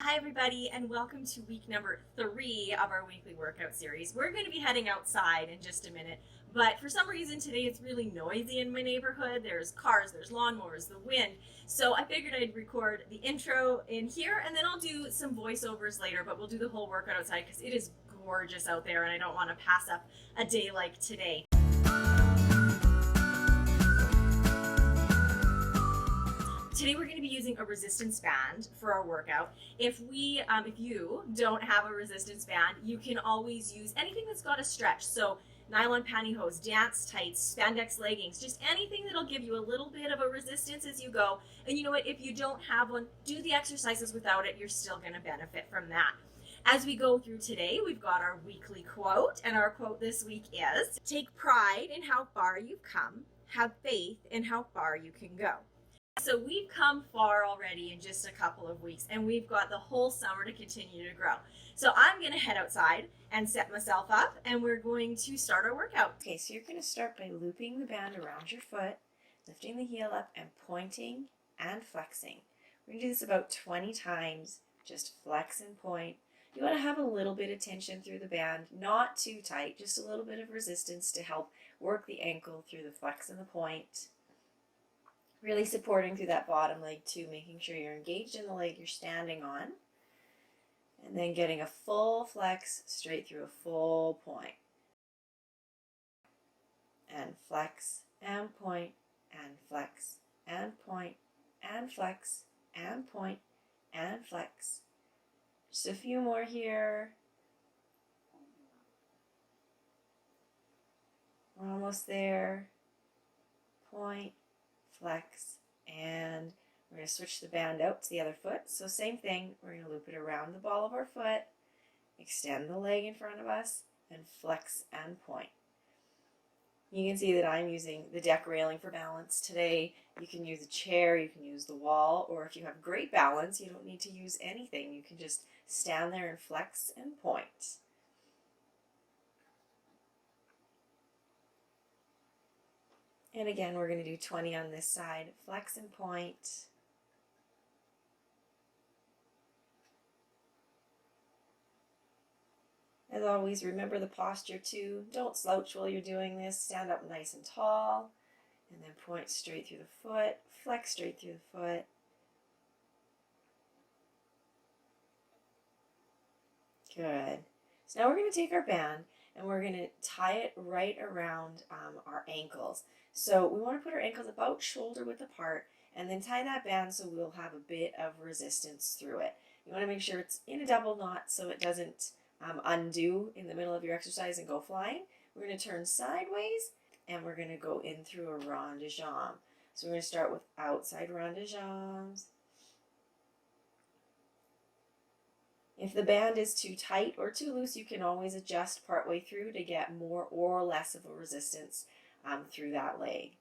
Hi everybody, and welcome to week number 3 of our weekly workout series. We're going to be heading outside in just a minute, but for some reason today it's really noisy in my neighborhood. There's cars, there's lawnmowers, the wind. So I figured I'd record the intro in here and then I'll do some voiceovers later, but we'll do the whole workout outside because it is gorgeous out there and I don't want to pass up a day like today. Today we're going to be using a resistance band for our workout. If you don't have a resistance band, you can always use anything that's got a stretch. So nylon pantyhose, dance tights, spandex leggings, just anything that'll give you a little bit of a resistance as you go. And you know what, if you don't have one, do the exercises without it. You're still going to benefit from that. As we go through today, we've got our weekly quote, and our quote this week is, "Take pride in how far you've come, have faith in how far you can go." So we've come far already in just a couple of weeks, and we've got the whole summer to continue to grow. So I'm going to head outside and set myself up, and we're going to start our workout. Okay, so you're going to start by looping the band around your foot, lifting the heel up and pointing and flexing. We're going to do this about 20 times, just flex and point. You want to have a little bit of tension through the band, not too tight, just a little bit of resistance to help work the ankle through the flex and the point. Really supporting through that bottom leg too, making sure you're engaged in the leg you're standing on. And then getting a full flex straight through a full point. And flex and point and flex and point and flex and point and flex. Just a few more here. We're almost there. Point, flex, and we're going to switch the band out to the other foot. So same thing, we're going to loop it around the ball of our foot, extend the leg in front of us, and flex and point. You can see that I'm using the deck railing for balance today. You can use a chair, you can use the wall, or if you have great balance, you don't need to use anything. You can just stand there and flex and point. And again, we're going to do 20 on this side. Flex and point. As always, remember the posture too. Don't slouch while you're doing this. Stand up nice and tall. And then point straight through the foot. Flex straight through the foot. Good. So now we're going to take our band and we're going to tie it right around our ankles. So we want to put our ankles about shoulder width apart and then tie that band so we'll have a bit of resistance through it. You want to make sure it's in a double knot so it doesn't undo in the middle of your exercise and go flying. We're going to turn sideways and we're going to go in through a ronde de jambe. So we're going to start with outside ronde de jambes. If the band is too tight or too loose, you can always adjust partway through to get more or less of a resistance through that leg.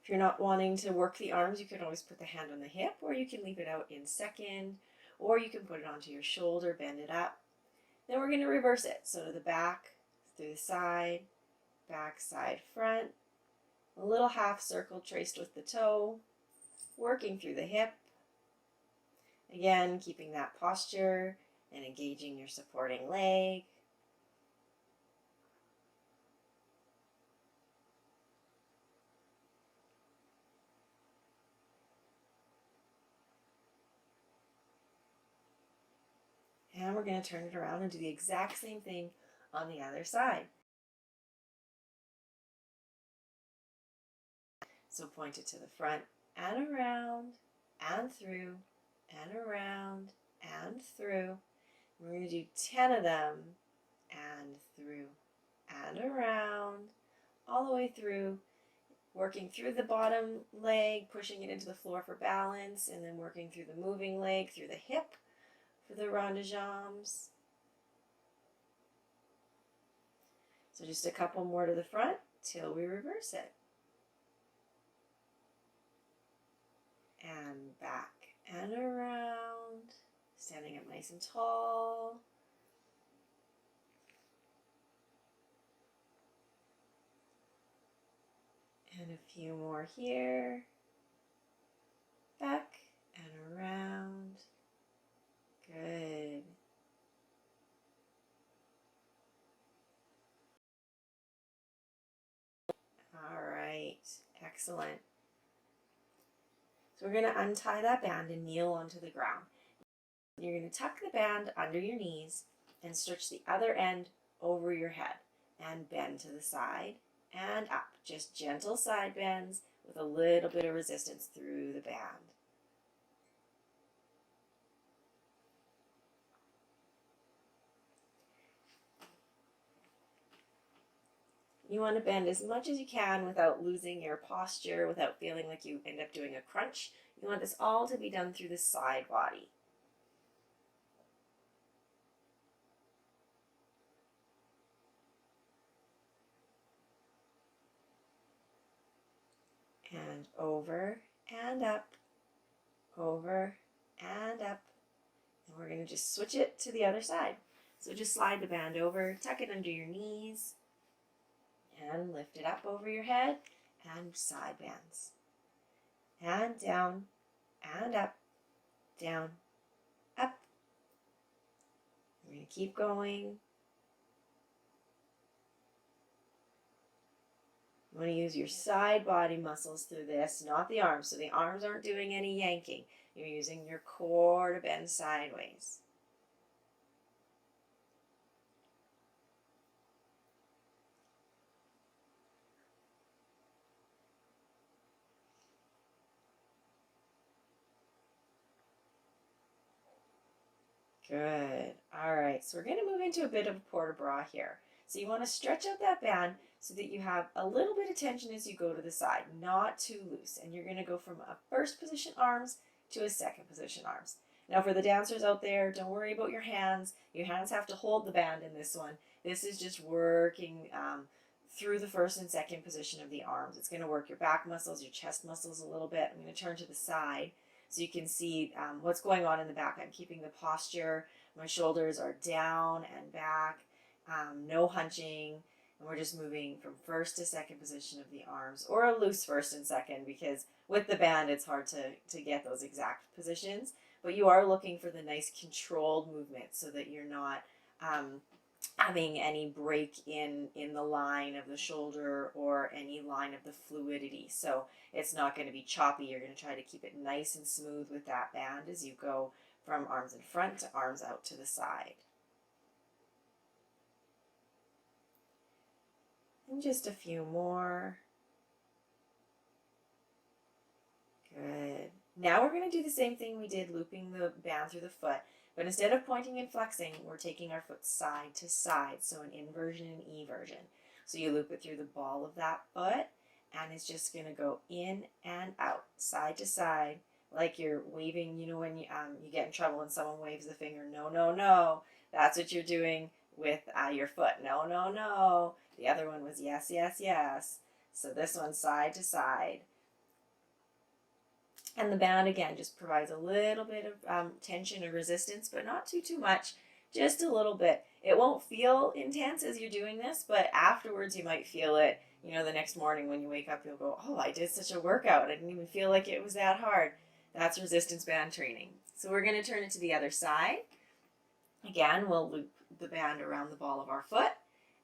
If you're not wanting to work the arms, you can always put the hand on the hip, or you can leave it out in second, or you can put it onto your shoulder, bend it up. Then we're going to reverse it. So to the back, through the side, back, side, front. A little half circle traced with the toe. Working through the hip. Again, keeping that posture and engaging your supporting leg. And we're going to turn it around and do the exact same thing on the other side. So point it to the front and around and through and around and through. We're going to do 10 of them and through and around all the way through, working through the bottom leg, pushing it into the floor for balance, and then working through the moving leg, through the hip for the ronde de jambes. So just a couple more to the front till we reverse it. And back and around, standing up nice and tall. And a few more here. Excellent. So we're going to untie that band and kneel onto the ground. You're going to tuck the band under your knees and stretch the other end over your head and bend to the side and up. Just gentle side bends with a little bit of resistance through the band. You want to bend as much as you can without losing your posture, without feeling like you end up doing a crunch. You want this all to be done through the side body. And over and up, over and up. And we're going to just switch it to the other side. So just slide the band over, tuck it under your knees, and lift it up over your head, and side bends. And down, and up, down, up. We're going to keep going. You want to use your side body muscles through this, not the arms. So the arms aren't doing any yanking. You're using your core to bend sideways. Good. All right, so we're going to move into a bit of a port de bras here. So you want to stretch out that band so that you have a little bit of tension as you go to the side, not too loose. And you're going to go from a first position arms to a second position arms. Now for the dancers out there, don't worry about your hands. Your hands have to hold the band in this one. This is just working through the first and second position of the arms. It's going to work your back muscles, your chest muscles a little bit. I'm going to turn to the side so you can see what's going on in the back. I'm keeping the posture. My shoulders are down and back, no hunching. And we're just moving from first to second position of the arms, or a loose first and second, because with the band it's hard to get those exact positions. But you are looking for the nice controlled movement so that you're not having any break in the line of the shoulder or any line of the fluidity. So it's not going to be choppy. You're going to try to keep it nice and smooth with that band as you go from arms in front to arms out to the side. And just a few more. Good. Now we're going to do the same thing we did looping the band through the foot, but instead of pointing and flexing, we're taking our foot side to side, so an inversion and eversion. So you loop it through the ball of that foot, and it's just going to go in and out, side to side, like you're waving, you know, when you get in trouble and someone waves the finger, no, no, no. That's what you're doing with your foot. No, no, no. The other one was yes, yes, yes. So this one's side to side. And the band, again, just provides a little bit of tension or resistance, but not too much, just a little bit. It won't feel intense as you're doing this, but afterwards you might feel it. You know, the next morning when you wake up, you'll go, oh, I did such a workout. I didn't even feel like it was that hard. That's resistance band training. So we're going to turn it to the other side. Again, we'll loop the band around the ball of our foot,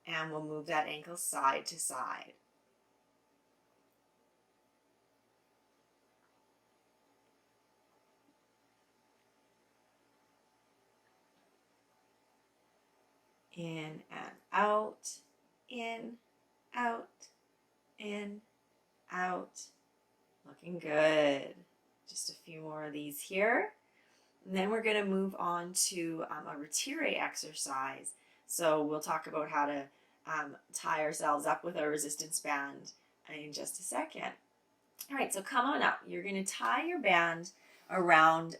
and we'll move that ankle side to side. In and out, in, out, in, out. Looking good. Just a few more of these here. And then we're going to move on to a retire exercise. So we'll talk about how to tie ourselves up with our resistance band in just a second. All right, so come on up. You're going to tie your band around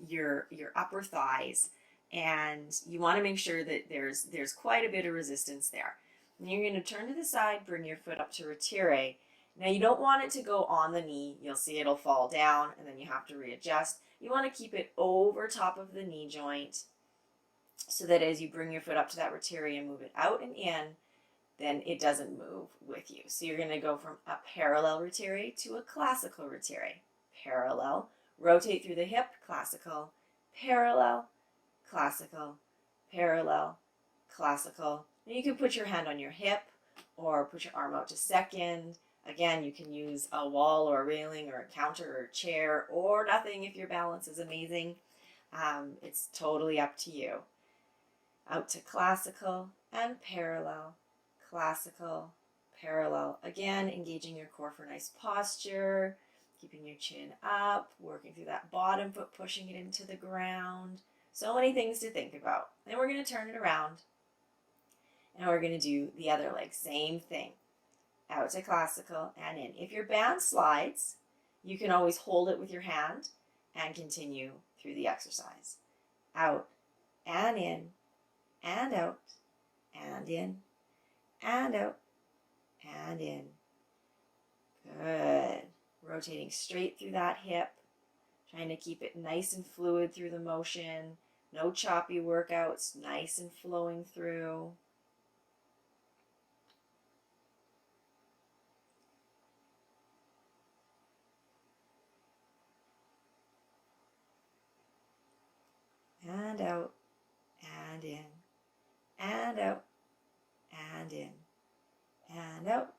your upper thighs, and you want to make sure that there's quite a bit of resistance there. And you're going to turn to the side, bring your foot up to retire. Now you don't want it to go on the knee. You'll see it'll fall down, and then you have to readjust. You want to keep it over top of the knee joint so that as you bring your foot up to that retire and move it out and in, then it doesn't move with you. So you're going to go from a parallel retire to a classical retire. Parallel, rotate through the hip, classical, parallel, classical, parallel, classical. Now you can put your hand on your hip or put your arm out to second, Again, you can use a wall or a railing or a counter or a chair or nothing if your balance is amazing. It's totally up to you. Out to classical and parallel, classical, parallel. Again, engaging your core for nice posture, keeping your chin up, working through that bottom foot, pushing it into the ground. So many things to think about. Then we're going to turn it around and we're going to do the other leg. Same thing. Out to classical and in. If your band slides, you can always hold it with your hand and continue through the exercise. Out and in and out and in and out and in. Good. Rotating straight through that hip, trying to keep it nice and fluid through the motion. No choppy workouts, nice and flowing through. And out, and in, and out, and in, and out,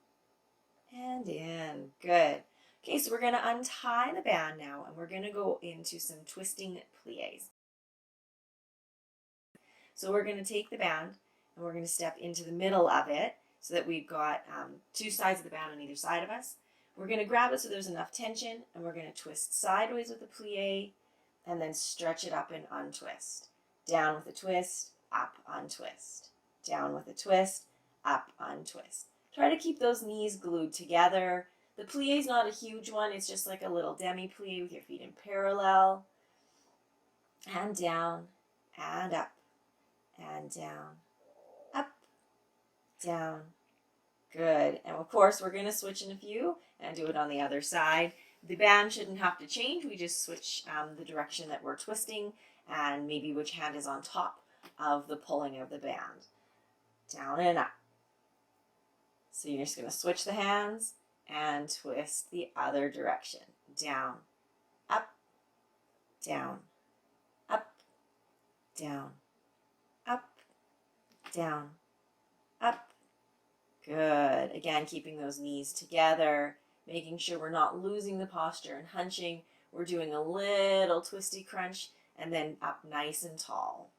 and in. Good. Okay, so we're going to untie the band now, and we're going to go into some twisting pliés. So we're going to take the band, and we're going to step into the middle of it so that we've got two sides of the band on either side of us. We're going to grab it so there's enough tension, and we're going to twist sideways with the plié, and then stretch it up and untwist. Down with a twist, up, untwist. Down with a twist, up, untwist. Try to keep those knees glued together. The plie is not a huge one. It's just like a little demi-plie with your feet in parallel. And down, and up, and down, up, down. Good. And of course, we're going to switch in a few and do it on the other side. The band shouldn't have to change. We just switch the direction that we're twisting and maybe which hand is on top of the pulling of the band. Down and up. So you're just going to switch the hands and twist the other direction. Down, up, down, up, down, up, down, up. Good. Again, keeping those knees together. Making sure we're not losing the posture and hunching. We're doing a little twisty crunch and then up nice and tall.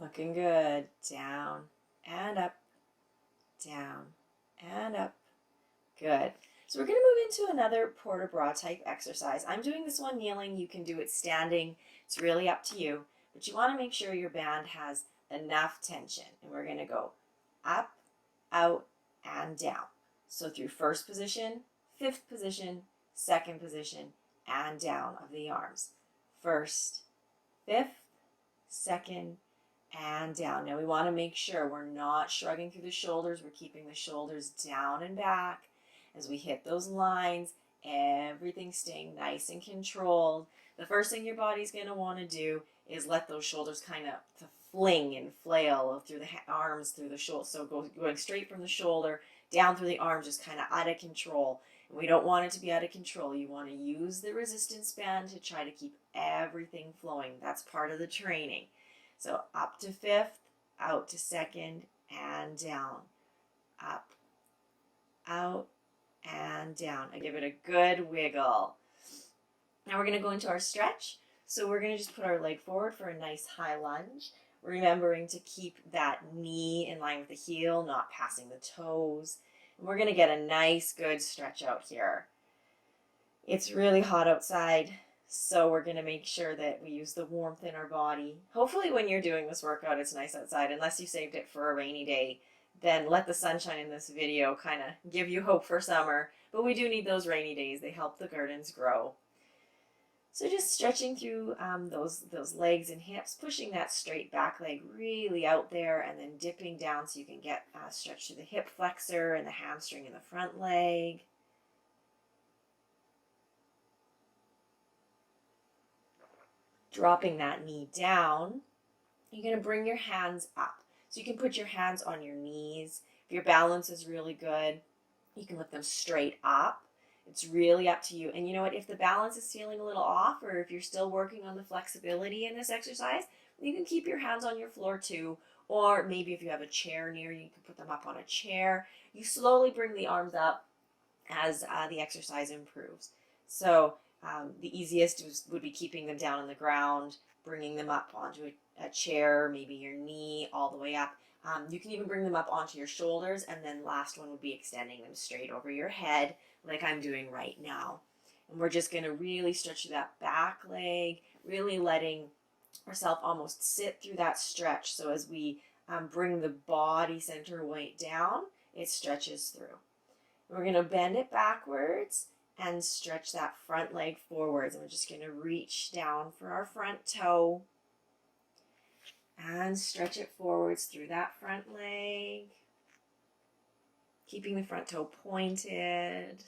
Looking good. Down and up, down and up. Good. So we're going to move into another port de bras type exercise. I'm doing this one kneeling. You can do it standing. It's really up to you. But you want to make sure your band has enough tension. And we're going to go up, out, and down. So through first position, fifth position, second position, and down of the arms. First, fifth, second, and down. Now we want to make sure we're not shrugging through the shoulders. We're keeping the shoulders down and back. As we hit those lines, everything staying nice and controlled. The first thing your body's going to want to do is let those shoulders kind of fling and flail through the arms, through the shoulder. So going straight from the shoulder down through the arms, just kind of out of control. And we don't want it to be out of control. You want to use the resistance band to try to keep everything flowing. That's part of the training. So up to fifth, out to second, and down. Up, out, and down. I give it a good wiggle. Now we're going to go into our stretch. So we're going to just put our leg forward for a nice high lunge, remembering to keep that knee in line with the heel, not passing the toes. And we're going to get a nice good stretch out here. It's really hot outside, so we're going to make sure that we use the warmth in our body. Hopefully when you're doing this workout, it's nice outside, unless you saved it for a rainy day. Then let the sunshine in this video kind of give you hope for summer. But we do need those rainy days. They help the gardens grow. So just stretching through those legs and hips, pushing that straight back leg really out there and then dipping down so you can get stretch through the hip flexor and the hamstring in the front leg. Dropping that knee down, you're going to bring your hands up. So you can put your hands on your knees. If your balance is really good, you can lift them straight up. It's really up to you. And you know what? If the balance is feeling a little off, or if you're still working on the flexibility in this exercise, you can keep your hands on your floor too. Or maybe if you have a chair near you, you can put them up on a chair. You slowly bring the arms up as the exercise improves. So the easiest would be keeping them down on the ground, bringing them up onto a chair, maybe your knee all the way up. You can even bring them up onto your shoulders, and then last one would be extending them straight over your head like I'm doing right now. And we're just going to really stretch that back leg, really letting ourselves almost sit through that stretch. So as we bring the body center weight down, it stretches through. We're going to bend it backwards and stretch that front leg forwards. And we're just going to reach down for our front toe and stretch it forwards through that front leg, keeping the front toe pointed.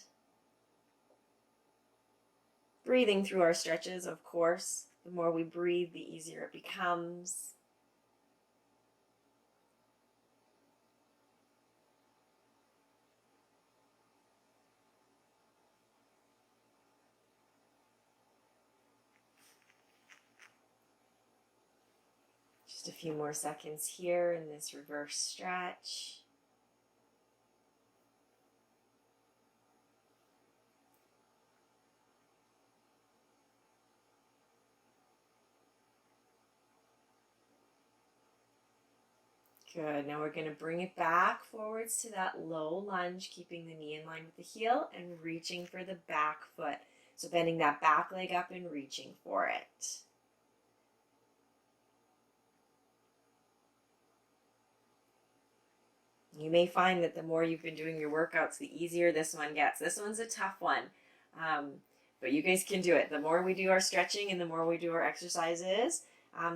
Breathing through our stretches, of course. The more we breathe, the easier it becomes. Just a few more seconds here in this reverse stretch. Good. Now we're going to bring it back forwards to that low lunge, keeping the knee in line with the heel and reaching for the back foot. So bending that back leg up and reaching for it. You may find that the more you've been doing your workouts, the easier this one gets. This one's a tough one, but you guys can do it. The more we do our stretching and the more we do our exercises,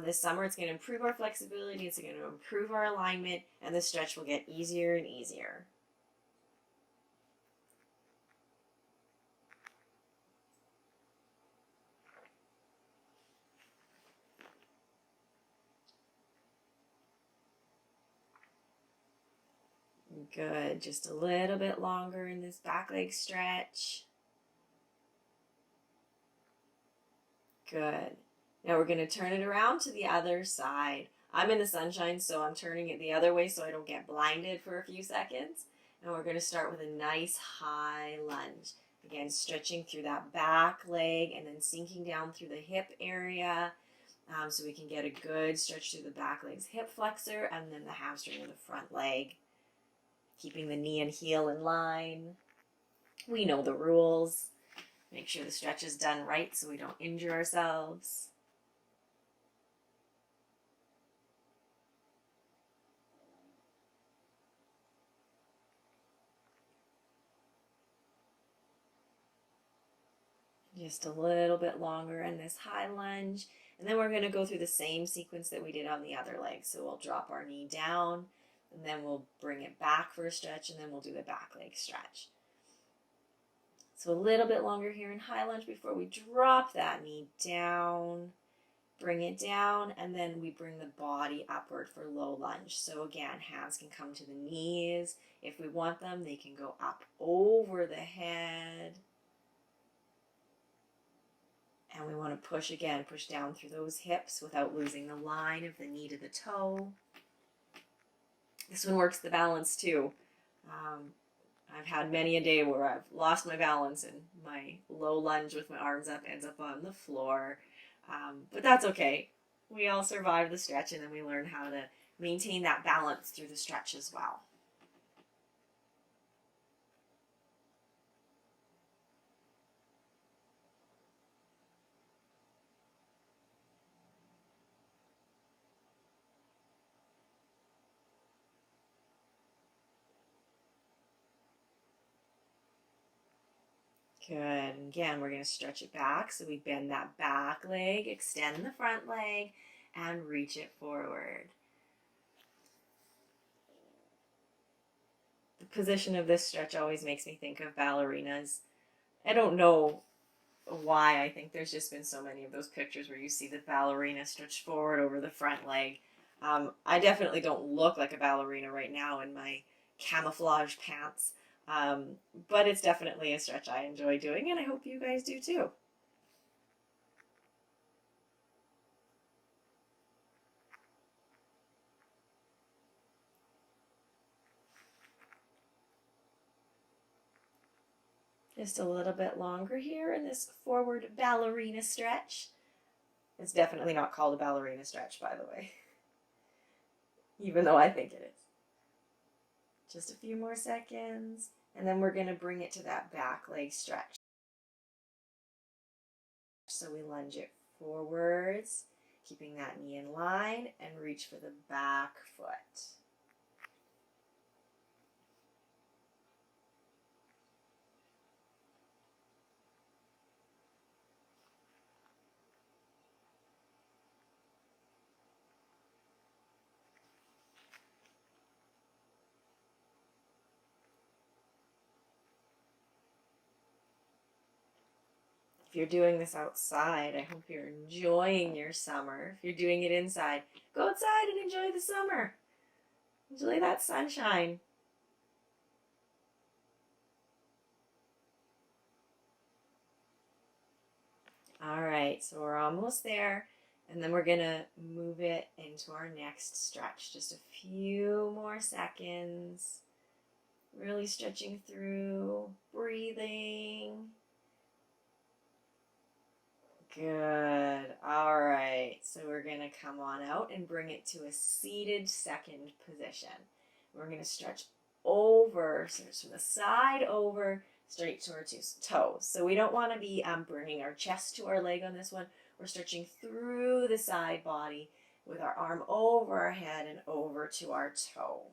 this summer it's going to improve our flexibility, it's going to improve our alignment, and the stretch will get easier and easier. Good. Just a little bit longer in this back leg stretch. Good. Now we're going to turn it around to the other side. I'm in the sunshine, so I'm turning it the other way so I don't get blinded for a few seconds. And we're going to start with a nice high lunge. Again, stretching through that back leg and then sinking down through the hip area so we can get a good stretch through the back leg's hip flexor and then the hamstring of the front leg. Keeping the knee and heel in line. We know the rules. Make sure the stretch is done right so we don't injure ourselves. Just a little bit longer in this high lunge. And then we're going to go through the same sequence that we did on the other leg. So we'll drop our knee down, and then we'll bring it back for a stretch, and then we'll do the back leg stretch. So a little bit longer here in high lunge before we drop that knee down, bring it down, and then we bring the body upward for low lunge. So again, hands can come to the knees. If we want them, they can go up over the head. And we want to push down through those hips without losing the line of the knee to the toe. This one works the balance too. I've had many a day where I've lost my balance and my low lunge with my arms up ends up on the floor. But that's okay. We all survive the stretch and then we learn how to maintain that balance through the stretch as well. Good. Again, we're going to stretch it back. So we bend that back leg, extend the front leg, and reach it forward. The position of this stretch always makes me think of ballerinas. I don't know why. I think there's just been so many of those pictures where you see the ballerina stretched forward over the front leg. I definitely don't look like a ballerina right now in my camouflage pants. But it's definitely a stretch I enjoy doing, and I hope you guys do too. Just a little bit longer here in this forward ballerina stretch. It's definitely not called a ballerina stretch, by the way, even though I think it is. Just a few more seconds, and then we're going to bring it to that back leg stretch. So we lunge it forwards, keeping that knee in line, and reach for the back foot. If you're doing this outside, I hope you're enjoying your summer. If you're doing it inside, go outside and enjoy the summer. Enjoy that sunshine. All right, so we're almost there, and then we're gonna move it into our next stretch. Just a few more seconds. Really stretching through, breathing. Good. All right, so we're gonna come on out and bring it to a seated second position. We're gonna stretch over, so it's from the side over, straight to our toes. So we don't want to be bringing our chest to our leg on this one. We're stretching through the side body with our arm over our head and over to our toe.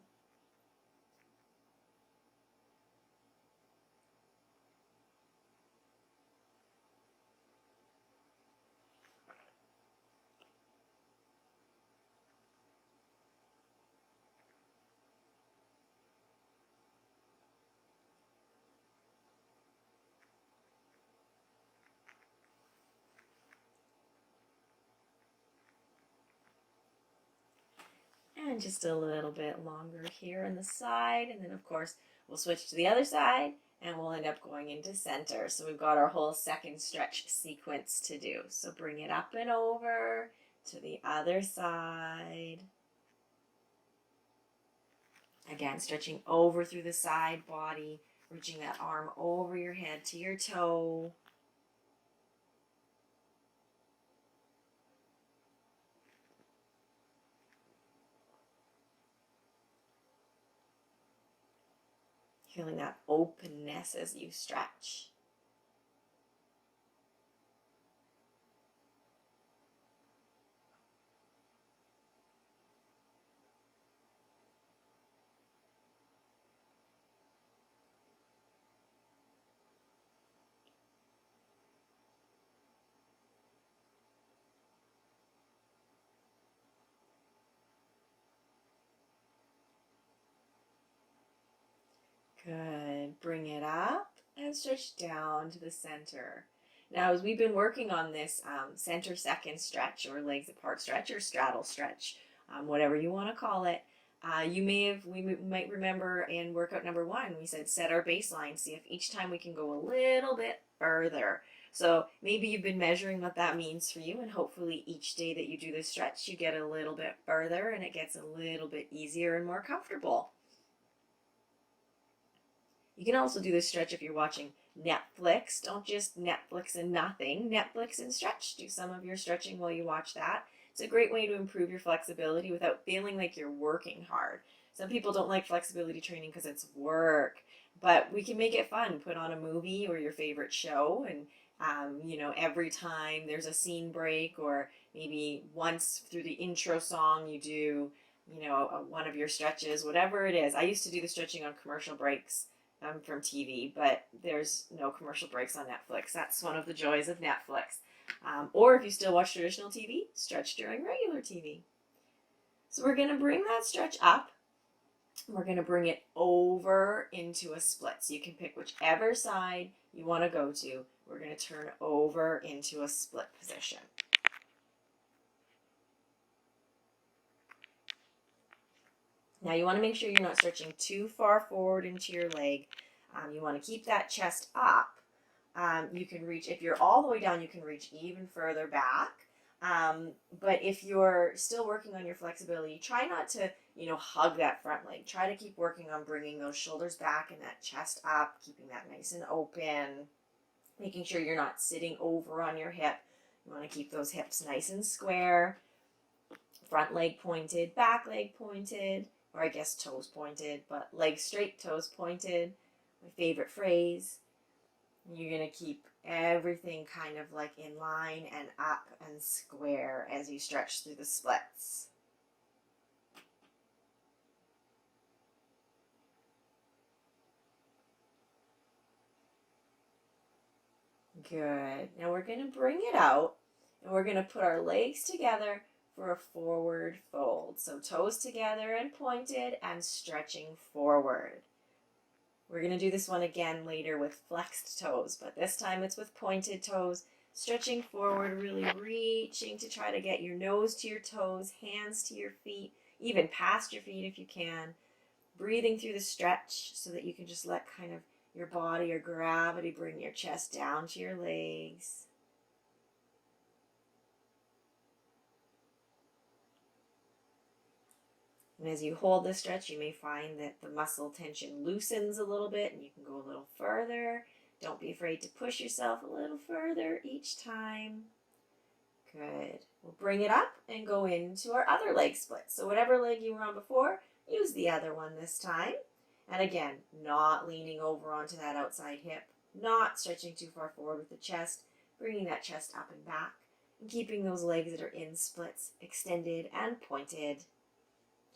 And just a little bit longer here on the side. And then, of course, we'll switch to the other side and we'll end up going into center. So we've got our whole second stretch sequence to do. So bring it up and over to the other side. Again, stretching over through the side body, reaching that arm over your head to your toe. Feeling that openness as you stretch. Good. Bring it up and stretch down to the center. Now, as we've been working on this center second stretch or legs apart stretch or straddle stretch, whatever you want to call it, we might remember in workout number 1, we said set our baseline, see if each time we can go a little bit further. So maybe you've been measuring what that means for you, and hopefully each day that you do this stretch, you get a little bit further and it gets a little bit easier and more comfortable. You can also do this stretch if you're watching Netflix. Don't just Netflix and nothing. Netflix and stretch. Do some of your stretching while you watch that. It's a great way to improve your flexibility without feeling like you're working hard. Some people don't like flexibility training because it's work, but we can make it fun. Put on a movie or your favorite show, and every time there's a scene break, or maybe once through the intro song you do, one of your stretches, whatever it is. I used to do the stretching on commercial breaks from TV, but there's no commercial breaks on Netflix. That's one of the joys of Netflix. Or if you still watch traditional TV, stretch during regular TV. So we're going to bring that stretch up. We're going to bring it over into a split. So you can pick whichever side you want to go to. We're going to turn over into a split position. Now you want to make sure you're not stretching too far forward into your leg. You want to keep that chest up. You can reach, if you're all the way down, you can reach even further back. But if you're still working on your flexibility, try not to, hug that front leg. Try to keep working on bringing those shoulders back and that chest up, keeping that nice and open, making sure you're not sitting over on your hip. You want to keep those hips nice and square, front leg pointed, back leg pointed, or I guess toes pointed, but legs straight, toes pointed. My favorite phrase. You're going to keep everything kind of like in line and up and square as you stretch through the splits. Good. Now we're going to bring it out and we're going to put our legs together for a forward fold. So toes together and pointed and stretching forward. We're going to do this one again later with flexed toes, but this time it's with pointed toes, stretching forward, really reaching to try to get your nose to your toes, hands to your feet, even past your feet if you can. Breathing through the stretch so that you can just let kind of your body or gravity bring your chest down to your legs. And as you hold this stretch, you may find that the muscle tension loosens a little bit and you can go a little further. Don't be afraid to push yourself a little further each time. Good. We'll bring it up and go into our other leg split. So whatever leg you were on before, use the other one this time. And again, not leaning over onto that outside hip, not stretching too far forward with the chest, bringing that chest up and back, and keeping those legs that are in splits extended and pointed.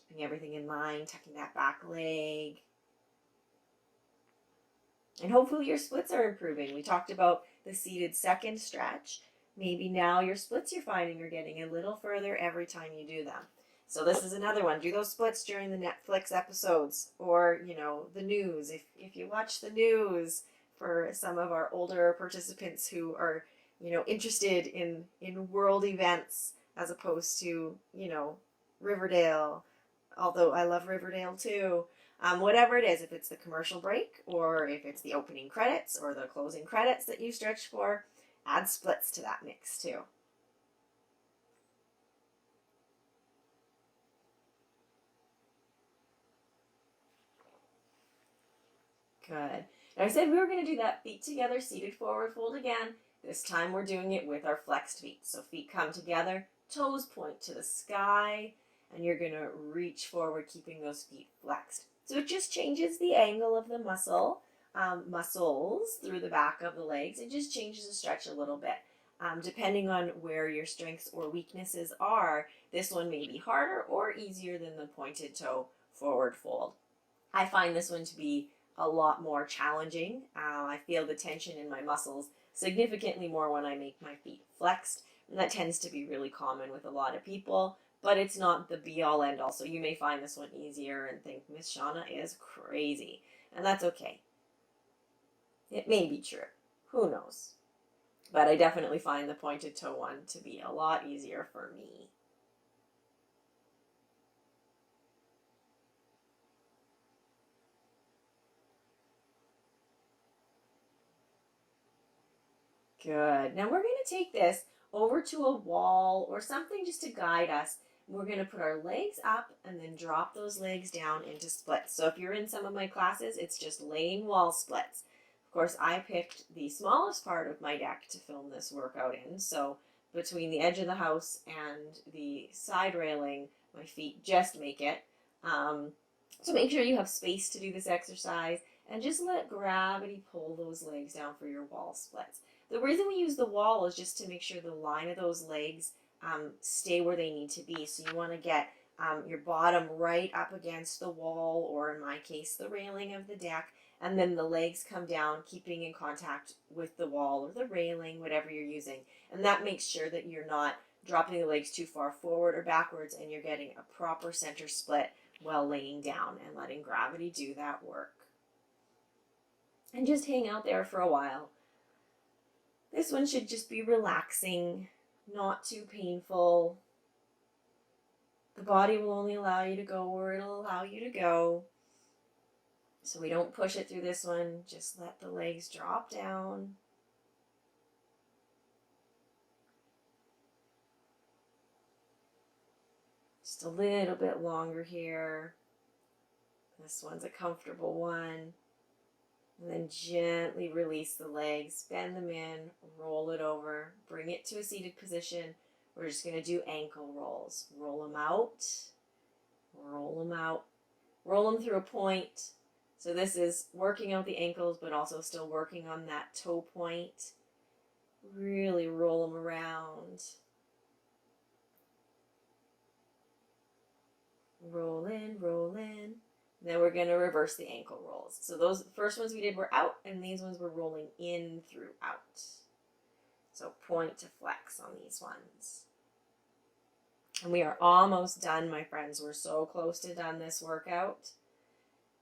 Keeping everything in line, tucking that back leg. And hopefully your splits are improving. We talked about the seated second stretch. Maybe now your splits you're finding are getting a little further every time you do them. So this is another one. Do those splits during the Netflix episodes or, the news. If you watch the news, for some of our older participants who are, interested in world events as opposed to, Riverdale, although I love Riverdale too. Whatever it is, if it's the commercial break or if it's the opening credits or the closing credits that you stretch for, add splits to that mix too. Good. Now I said we were going to do that feet together, seated forward fold again. This time we're doing it with our flexed feet. So feet come together, toes point to the sky, and you're going to reach forward, keeping those feet flexed. So it just changes the angle of the muscles through the back of the legs. It just changes the stretch a little bit. Depending on where your strengths or weaknesses are, this one may be harder or easier than the pointed toe forward fold. I find this one to be a lot more challenging. I feel the tension in my muscles significantly more when I make my feet flexed, and that tends to be really common with a lot of people, but it's not the be-all end-all. So you may find this one easier and think Miss Shauna is crazy, and that's okay. It may be true. Who knows? But I definitely find the pointed toe one to be a lot easier for me. Good. Now we're going to take this over to a wall or something just to guide us. We're going to put our legs up and then drop those legs down into splits. So if you're in some of my classes, it's just laying wall splits. Of course, I picked the smallest part of my deck to film this workout in. So between the edge of the house and the side railing, my feet just make it. So make sure you have space to do this exercise and just let gravity pull those legs down for your wall splits. The reason we use the wall is just to make sure the line of those legs stay where they need to be. So you want to get your bottom right up against the wall, or in my case, the railing of the deck, and then the legs come down, keeping in contact with the wall or the railing, whatever you're using. And that makes sure that you're not dropping the legs too far forward or backwards, and you're getting a proper center split while laying down and letting gravity do that work. And just hang out there for a while. This one should just be relaxing, not too painful. The body will only allow you to go where it'll allow you to go. So we don't push it through this one, just let the legs drop down. Just a little bit longer here. This one's a comfortable one. And then gently release the legs, bend them in, roll it over, bring it to a seated position. We're just going to do ankle rolls. Roll them out, roll them out, roll them through a point. So this is working out the ankles, but also still working on that toe point. Really roll them around. Roll in, roll in. Then we're going to reverse the ankle rolls. So those first ones we did were out, and these ones were rolling in through out. So point to flex on these ones. And we are almost done, my friends. We're so close to done this workout.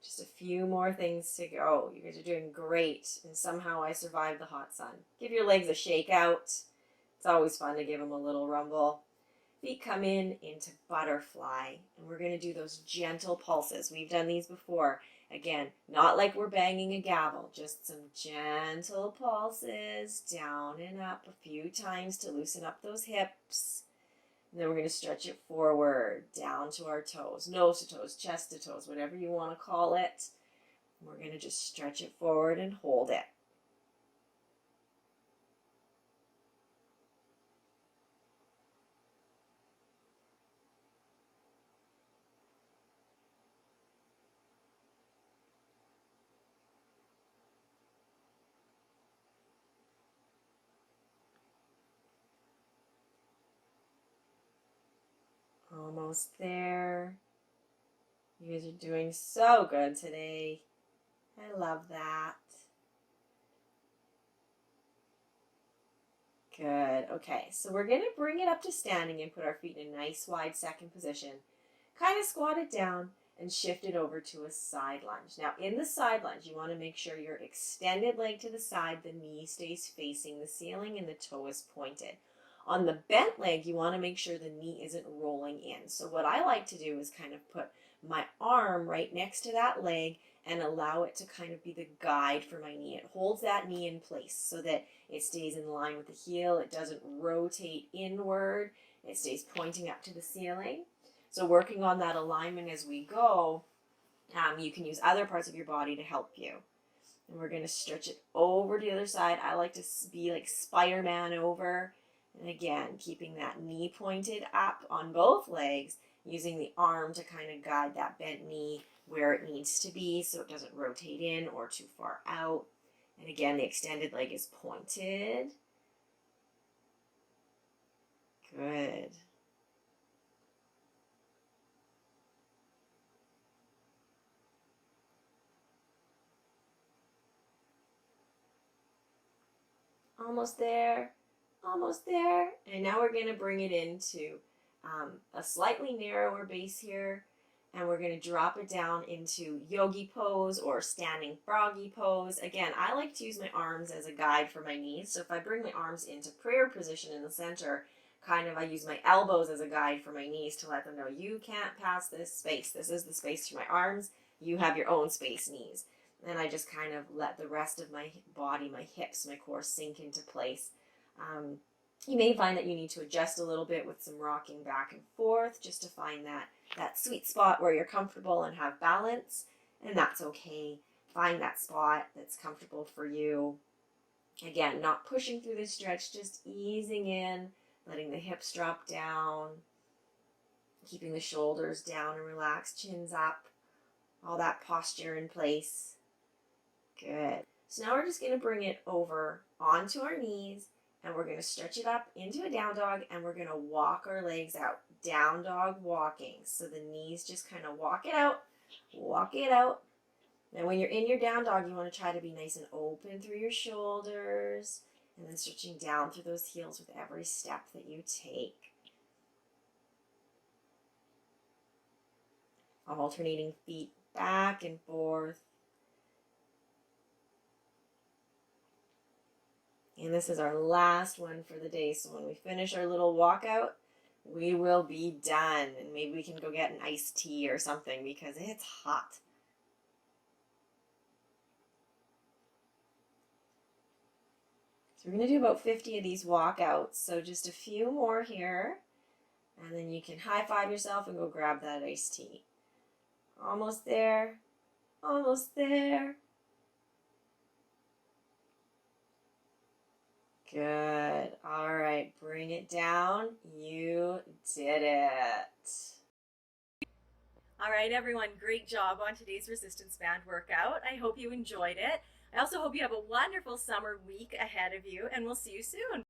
Just a few more things to go. You guys are doing great. And somehow I survived the hot sun. Give your legs a shake out. It's always fun to give them a little rumble. Feet come in into butterfly, and we're going to do those gentle pulses. We've done these before. Again, not like we're banging a gavel, just some gentle pulses down and up a few times to loosen up those hips. And then we're going to stretch it forward, down to our toes, nose to toes, chest to toes, whatever you want to call it. And we're going to just stretch it forward and hold it. Almost there. You guys are doing so good today. I love that. Good. Okay, so we're going to bring it up to standing and put our feet in a nice wide second position. Kind of squat it down and shift it over to a side lunge. Now, in the side lunge, you want to make sure your extended leg to the side, the knee stays facing the ceiling and the toe is pointed. On the bent leg, you want to make sure the knee isn't rolling in. So what I like to do is kind of put my arm right next to that leg and allow it to kind of be the guide for my knee. It holds that knee in place so that it stays in line with the heel. It doesn't rotate inward. It stays pointing up to the ceiling. So working on that alignment as we go, you can use other parts of your body to help you. And we're going to stretch it over to the other side. I like to be like Spider-Man over. And again, keeping that knee pointed up on both legs, using the arm to kind of guide that bent knee where it needs to be so it doesn't rotate in or too far out. And again, the extended leg is pointed. Good. Almost there. Almost there. And now we're going to bring it into a slightly narrower base here. And we're going to drop it down into yogi pose or standing froggy pose. Again, I like to use my arms as a guide for my knees. So if I bring my arms into prayer position in the center, kind of I use my elbows as a guide for my knees to let them know you can't pass this space. This is the space for my arms. You have your own space, knees. And I just kind of let the rest of my body, my hips, my core sink into place. You may find that you need to adjust a little bit with some rocking back and forth just to find that sweet spot where you're comfortable and have balance, and that's okay. Find that spot that's comfortable for you. Again, not pushing through the stretch, just easing in, letting the hips drop down, keeping the shoulders down and relaxed, chins up, all that posture in place. Good. So now we're just going to bring it over onto our knees, and we're going to stretch it up into a down dog, and we're going to walk our legs out. Down dog walking. So the knees just kind of walk it out. Walk it out. Now when you're in your down dog, you want to try to be nice and open through your shoulders, and then stretching down through those heels with every step that you take. Alternating feet back and forth. And this is our last one for the day. So when we finish our little walkout, we will be done. And maybe we can go get an iced tea or something because it's hot. We're going to do about 50 of these walkouts, so just a few more here, and then you can high five yourself and go grab that iced tea. Almost there, almost there. Good. All right, bring it down. You did it. All right, everyone, great job on today's resistance band workout. I hope you enjoyed it. I also hope you have a wonderful summer week ahead of you, and we'll see you soon.